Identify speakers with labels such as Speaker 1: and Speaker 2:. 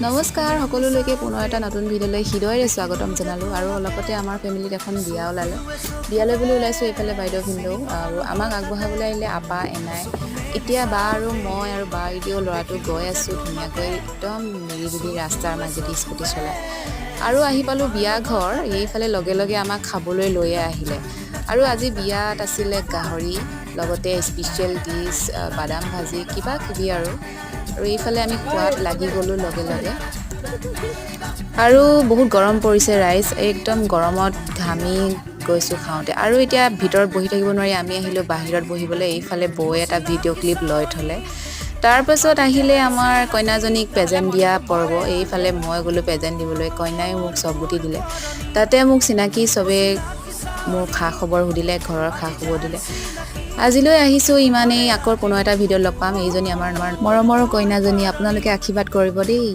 Speaker 1: নমস্কাৰ সকলোলৈকে পুনৰ এটা নতুন ভিডিঅ'লৈ হৃদয়ৰে স্বাগতম জনালোঁ আৰু অলপতে আমাৰ ফেমিলিত এখন বিয়া ওলালে বিয়ালৈ বুলি ওলাইছোঁ এইফালে বাইদেউ ভিনদেউ আৰু আমাক আগবঢ়াবলৈ আহিলে আপা এনাই এতিয়া বা আৰু মই আৰু বা ইডিঅ' ল'ৰাটো গৈ আছোঁ ধুনীয়াকৈ একদম নিৰিবিলি ৰাস্তাৰ মাজেদি স্কুটি চলাই আৰু আহি পালোঁ বিয়া ঘৰ এইফালে লগে লগে আমাক খাবলৈ লৈয়ে আহিলে আৰু আজি বিয়াত আছিলে গাহৰি লগতে স্পেচিয়েল ডিছ বাদাম ভাজি কিবা কিবি আৰু এইফালে আমি খোৱাত লাগি গ'লোঁ লগে লগে আৰু বহুত গৰম পৰিছে ৰাইজ একদম গৰমত ঘামি গৈছোঁ খাওঁতে আৰু এতিয়া ভিতৰত বহি থাকিব নোৱাৰি আমি আহিলোঁ বাহিৰত বহিবলৈ এইফালে বৌয়ে এটা ভিডিঅ' ক্লিপ লৈ থ'লে তাৰপাছত আহিলে আমাৰ কইনাজনীক প্ৰেজেণ্ট দিয়া পৰ্ব এইফালে মই গ'লোঁ প্ৰেজেণ্ট দিবলৈ কইনাই মোক চব গুটি দিলে তাতে মোক চিনাকি চবেই মোৰ খা খবৰ সুধিলে ঘৰৰ খা খবৰ দিলে আজিলৈ আহিছোঁ ইমানেই আকৌ পুনৰ এটা ভিডিঅ' লগ পাম এইজনী আমাৰ মৰমৰ কইনাজনী আপোনালোকে আশীৰ্বাদ কৰিব দেই।